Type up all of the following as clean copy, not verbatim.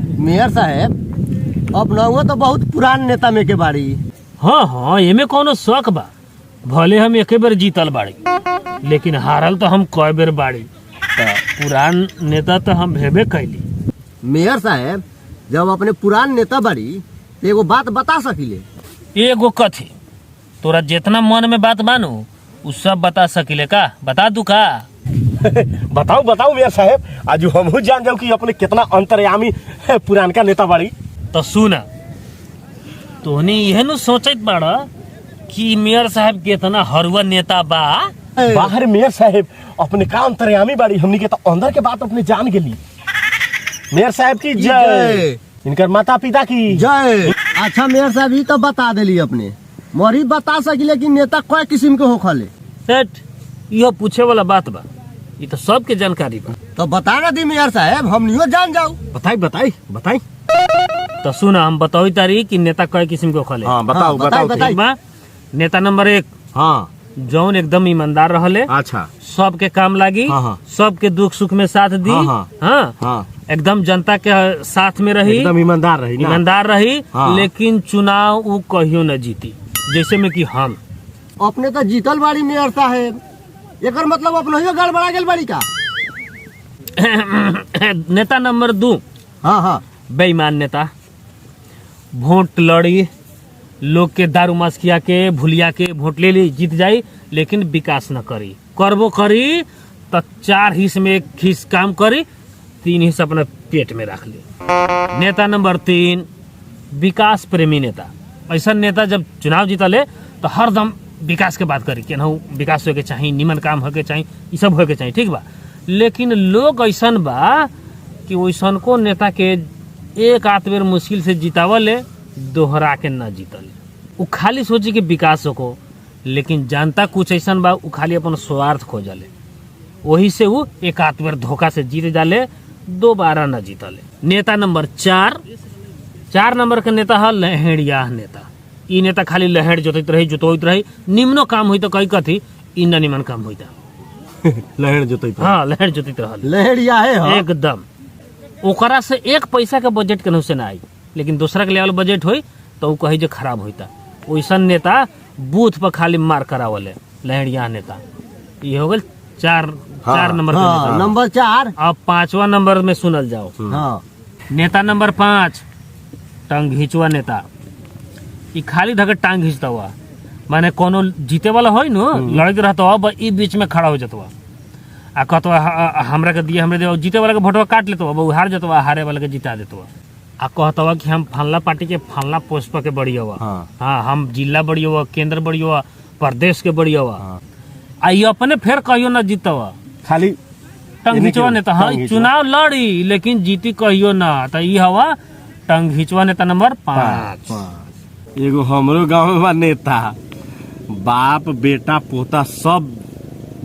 Mayor साहब अब नहुआ तो बहुत पुरान नेता में के बाड़ी। हाँ एमे कौनो शौक बा। भले हम एक बेर जीतल बाड़ी लेकिन हारल तो हम कई बेर बाड़ी। तो पुरान नेता तो हम भेबे कैली। मेयर साहब जब अपने पुरान नेता बाड़ी तो एगो बात बता सकिले। एगो कथी तोरा जितना मन में बात बानू उ सब बता सकिले का? बता दू का? बताओ मेयर साहब, आज हम जान जाओ कि अपने कितना अंतर्यामी पुरानका नेता बाड़ी। तो सुना तोहनी यह नु सोचत बाड़ा कि मेयर साहब कितना हरुआ नेता बा। बाहर मेयर साहब अपने का अंतर्यामी बाड़ी, हमनी के तो अंदर के बात अपने जान गेली। मेयर साहब की जय, इनकर माता पिता की जय। अच्छा मेयर साहब ही तो बता दिली अपने मोरी बता सकिले कि नेता कई किस्म के होखले। सेठ यह पूछे वाला बात बा, ये तो सबके जानकारी बा। तो बता ना दी मेयर साहब हमनियो जान जाओ। बताई। तो सुना हम बताई तारी कि नेता कई किस्म के होखले। हाँ बताओ। ठीक बा। नेता नंबर 1 हाँ जौन एकदम ईमानदार रहले, अच्छा सबके काम लागी, हाँ। सबके दुख सुख में साथ दी। हाँ एकदम जनता के साथ में रही, एकदम ईमानदार रही। हाँ। लेकिन चुनाव वो कहियो न जीती। जैसे में कि हम अपने तो जीतल बाड़ी मेयर साहब, एकर मतलब अपने ही गड़बड़ा गेल बाड़ी का? नेता नंबर 2 हाँ बेईमान नेता, वोट लड़ी, लोग के दारू मस्किया के भूलिया के वोट ले ली, जीत जाई, लेकिन विकास न करी। करबो करी तो 4 हिस्से में 1 हिस्सा काम करी, 3 हिस्सा अपने पेट में रख ली। नेता नंबर 3 विकास प्रेमी नेता। ऐसा नेता जब चुनाव जीतले तो हरदम विकास के बात करी, केनाहू विकास होके चाहिए, निमन काम होके चाहिए, ये सब होके चाहिए। ठीक बा। लेकिन लोग ऐसन बा कि वैसन को नेता के एक आध बेर मुश्किल से जितावले, दोहरा के न जीतले। वो खाली सोची कि विकास हो, लेकिन जनता कुछ ऐसन बा वो खाली अपन स्वार्थ खोजले। वही से वो एक आध बेर धोखा से जीत जाले, दोबारा न जीतले। नेता नंबर 4 नंबर के नेता है लहेड़िया नेता। ई नेता खाली लहेड़ जोतत रही, निम्नो काम हुई तो कई कथी इ न निमन काम हुई था। लहर जोतैत। हाँ लहेड़ जोतत रहल लहेड़िया है हाँ। एकदम। ओकरा से 1 पैसा के बजट केनहू से ना आई, लेकिन दूसरा के लेवल बजट होई तो वो कही जो खराब होता। वैसा नेता बूथ पर खाली मार करावले, लहेड़िया नेता। ये हो गल 4 नंबर के नेता। नंबर 4। अब 5वां नंबर में सुनल जाओ। हाँ नेता नंबर 5 टांग घिचवा नेता। ई खाली धके टांग घिंचता हुआ, माने कोनो जीते वाला होई नो लड़त रहता अब ई बीच में खड़ा हो जतवा आ कहतवा हमरा के दिए, हमरे दे, जीते वाला के वोटवा काट लेतो, अब हार जतवा, हारे वाला के जिता देतो। आ कहतवा कि हम फलना पार्टी के फलना पोस्ट के बढ़िया हुआ। हाँ हम जिला बढ़िया हुआ, केंद्र बढ़िया हुआ, प्रदेश के बढ़िया हुआ। आ ये अपने फिर कहियो न जीतवा, खाली टांग घिचवा नेता। हाँ चुनाव लड़ी लेकिन जीती कहियो ना। तो ई हवा टांग घिचवा नेता नंबर 5। एगो हमरो गांव में बा नेता, बाप बेटा पोता सब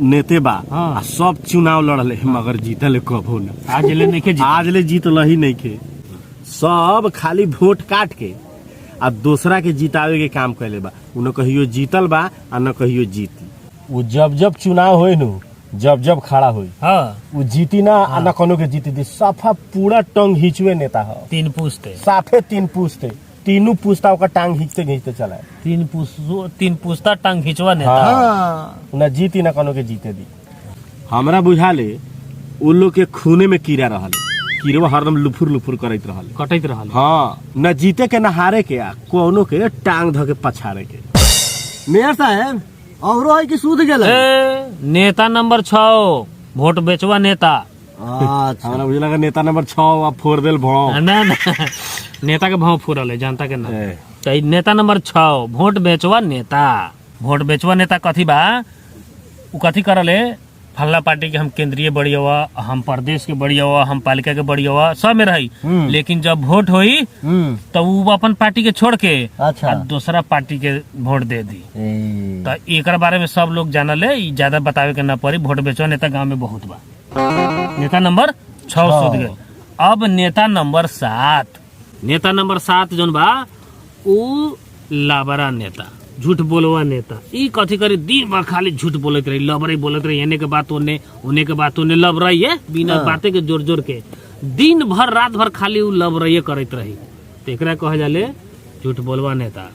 नेते बा। हाँ। आ सब चुनाव लड़ले मगर जीतले कबो ना। आज ले जीतल ही नहीं के। सब खाली वोट काट के आ दूसरा के जितावे के काम कैले बा। न कहियो जीतल बा आ न कहियो जीती। वो जब चुनाव होई नु, जब खड़ा होई वो जीती ना। आ न कोनो के जीती दी। साफा पूरा टंग हिचवे नेता है। 3 पूछते साफे 3 पूछते, तीनों पूछता ओकर टांग घींचते चला। 3 पूछता टांग घिचवा नेता। हाँ। न जीती न कोनो के जीते दी। हमरा बुझाले उन लोग के खूने में कीड़ा रहल, कीड़वा हरदम लुफुर करत रहल, कटैत रहल। हाँ न जीते के न हारे के, आ कोनो के टांग धके पछाड़े के। मेयर साहब औरो है कि सूद गेल? नेता नंबर 6 वोट बेचवा नेता। अच्छा हमरा बुझला के नेता नंबर 6 आ फोड़ देल भौ। ना नेता के भाव फूरल है, जनता के ना। तो नेता नंबर 6 वोट बेचवा नेता। वोट बेचवा नेता कथी बा? उ कथी करले, फल्ला पार्टी के हम केंद्रीय बढ़िया हुआ, हम प्रदेश के बढ़िया हुआ, हम पालिका के बढ़िया हुआ, सब में रही। लेकिन जब वोट होई तो वो अपन पार्टी के छोड़ के अच्छा दूसरा पार्टी के वोट दे दी। तो एक बारे में सब लोग जानले, ज्यादा बतावे के ना पड़ी। वोट बेचवा नेता गाँव में बहुत बा। नेता नंबर 6 सूद गए। अब नेता नंबर 7 जौन बा उ लाबरा नेता, झूठ बोलवा नेता। ई कथी करे, दिन भर खाली झूठ बोलत रही, लबरे बोलत रही, एने के बात ओने, ओने के बात ओने, लबराई है बिना बाते के जोर के। दिन भर रात भर खाली उ लबरइये करत रही तो एकरा कह जाले झूठ बोलवा नेता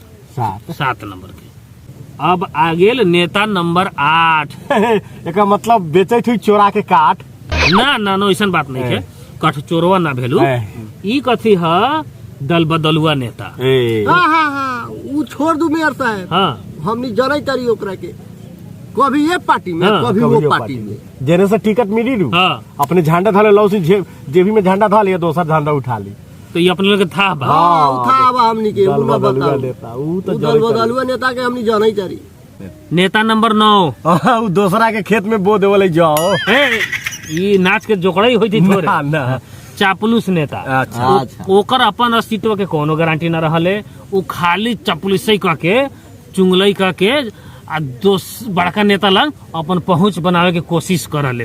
7 नंबर के। अब आ गेल नेता नंबर 8। एक मतलब बेचे थी चोरा के काट। ना ना ना ऐसा बात नहीं है, कठ चोरवा ना भेलू। ई कथी है दल बदलुआ नेता। हाँ उ छोड़ दू मेयर साहब। हाँ हमनी जनै तारी ओकरा के, कभी ये पार्टी में कभी वो पार्टी में जेने से टिकट मिली रू अपने झंडा धाले लौ से जेबी में झंडा धा लिया, दोसर झंडा उठा ली तो ये अपने लोग के था बा। था बा हमनी के उ ना बताओ नेता उ तो दल बदलुआ नेता के हमनी जनै तारी। नेता नंबर 9 उ दूसरा के खेत में बो देवले जाओ। ई नाच के जोकड़ई होई थी थोड़े ना चापलूस नेता। अच्छा ओकर अपन अस्तित्व के कोनो गारंटी न रहले, उ खाली चापलूसई क के चुंगलई क के आ बड़का नेता लग अपन पहुंच बनावे के कोशिश करले,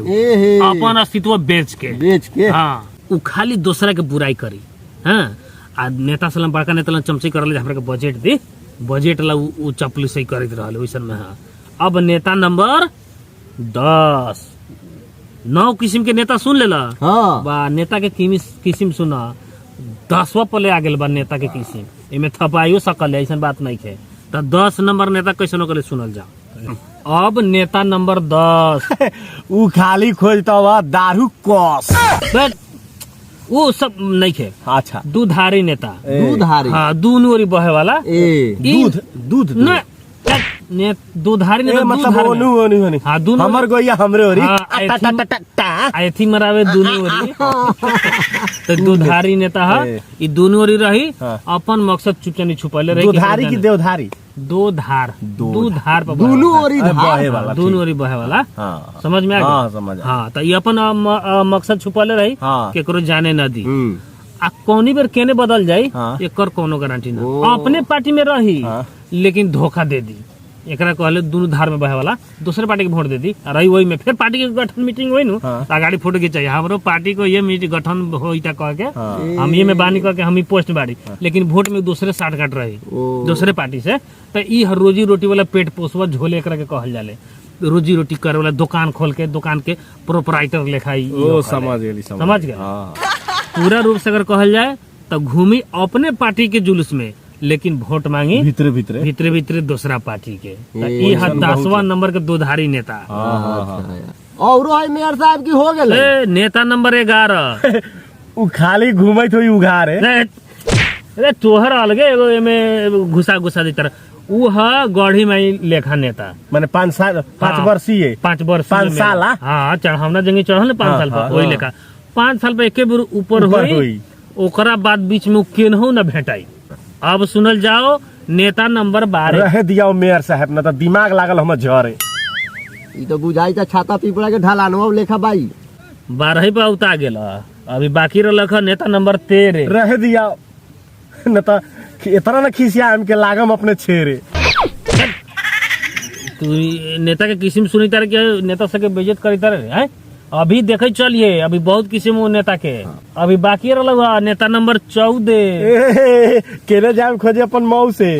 अपन अस्तित्व बेच के। हाँ उ खाली दूसरा के बुराई करी। हाँ आ नेता सलम बड़का नेता लग चमचई करले हमरा के बजट दी, बजट ला उ चापलूसई करत रहले ओइसन में। हाँ अब नेता नंबर 10। 9 किस्म के नेता सुन लेला। हाँ बा नेता के किस्म सुना 10वां पले आ गेल बा नेता के किस्म, एमे थपाइयो सकल है, ऐसा बात नहीं है। तो 10 नंबर नेता कैसे करे सुनल जा। अब नेता नंबर 10 उ खाली खोजता हुआ दारू कस। वो सब नहीं है। अच्छा दूधारी नेता। दूधारी हाँ दूध ओरी बहे वाला दूध न दूधारी नेता मतलब ओनु हाँ दूध हमर गोइया हमरे ओरी एथी मरावे दूनी ओरी। तो दूधारी नेता है ई दोनों ओरी रही, अपन मकसद चुपचानी छुपले रही। दूधारी की देवधारी दूधार पर दोनों ओरी बहे वाला, दोनों ओरी बहे वाला। समझ में आ हाँ, गया। समझ हाँ तो ये अपन मकसद छुपले रही, केकरो जाने न दी। आ कौनी बेर केने बदल जाई एकर कोनो गारंटी ना। अपने पार्टी में रही लेकिन धोखा दे दी, एकरा कहले दोनों धार में बहे वाला, दूसरे पार्टी के वोट दे दी। रही वही में फिर पार्टी के गठन मीटिंग हुई नु गाड़ी फोटो खिंचाई, हमरो पार्टी को ये मीटिंग गठन होइता कह के हम ये में बानी कह के हम ही पोस्ट बाड़ी, लेकिन वोट में दूसरे 60 काट रही दूसरे पार्टी से। तो ई रोजी रोटी वाला पेट पोसवा झोले एकरा के कहल जाले। रोजी रोटी करे वाला दुकान खोल के दुकान के प्रोपराइटर लेखाई। समझ गए। पूरा रूप से अगर कहल जाए तो घूमी अपने पार्टी के जुलूस में, लेकिन वोट मांगी भीतरे दूसरा पार्टी के। ई 10वां नंबर के दूधारी नेता। और मेयर साहब की हो गेल नेता नंबर 11 उ खाली घूमत होई उघार है। अरे तोहर अलगे एगो एमे घुसा दी तरह उ है गढ़ी माई लेखा नेता। माने 5 वर्षीय 5 वर्ष 5 साल। हाँ चढ़ावना जंगी चढ़ल 5 साल पर वही लेखा 5 साल पर एके बेर ऊपर हुई, ओकरा बाद बीच में केनहू न भेटाई। अब सुनल जाओ नेता नंबर 12। रह दिया मेयर साहब न तो दिमाग लागल हम झरे। ई तो बुझाई था छाता पिपड़ा के ढलानवा लेखा बाई 12 पे उता गेल। अभी बाकी रख नेता नंबर 13। रह दिया न तो इतना न खिसिया हम के लागम अपने छेरे। तू नेता के किस्म सुनी तारे के नेता सके बेइज्जत करी तारे हैं। अभी देखे चलिए अभी बहुत किस्म नेता के अभी बाकी रहा। नेता नंबर 14 केने जाम खोजे अपन मऊ से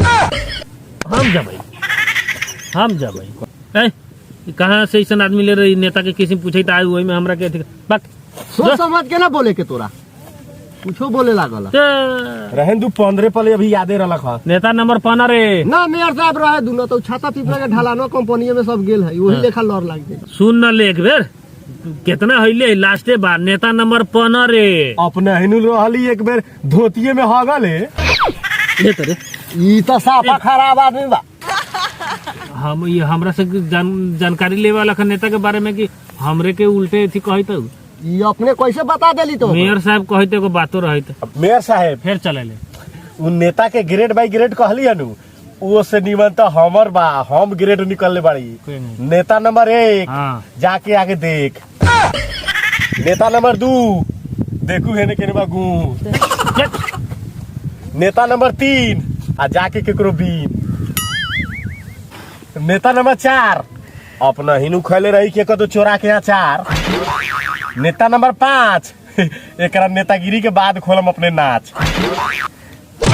हम जब कहाँ से ऐसा आदमी ले रही नेता के किस्म पूछे तो वही में हमरा के सोच समझ के ना बोले के तोरा कुछो बोले लागल रहन दू 15 पले अभी यादे रहा। नेता नंबर 15 ना मेयर साहब रहे दूनो तो छाता पिपड़ा के ढलानवा कंपनी में सब गेल है वही लेखा लड़ लाग गए। सुन न ले एक बेर कितना हइले लास्टे बार नेता नंबर 15 अपने हिनु रहली एक बेर धोतिये में हगल है। ले तरे ई तो साफा खराब आदमी बा। हम ये हमरा से जानकारी लेवे वाला नेता के बारे में कि हमरे के उल्टे थी कही तो ई अपने कैसे बता देली तो मेयर साहब कहते को बातों रहते। मेयर साहब फिर चले ले उन नेता के ग्रेड बाई ग्रेड कहली हनु वो से निमन तो हमर बा हम ग्रेड निकलने बाड़ी। नेता नंबर 1 जाके आगे देख। नेता नंबर 2 देखू है केने बा गू। नेता नंबर 3 आ जाके केकरो बीन। नेता नंबर 4 अपना हिनु खैले रही के तो चोरा के अचार। नेता नंबर 5 एकरा नेतागिरी के बाद खोलम अपने नाच।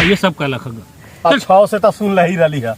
ये सब कहलक 6 से तो सुन लही रही है।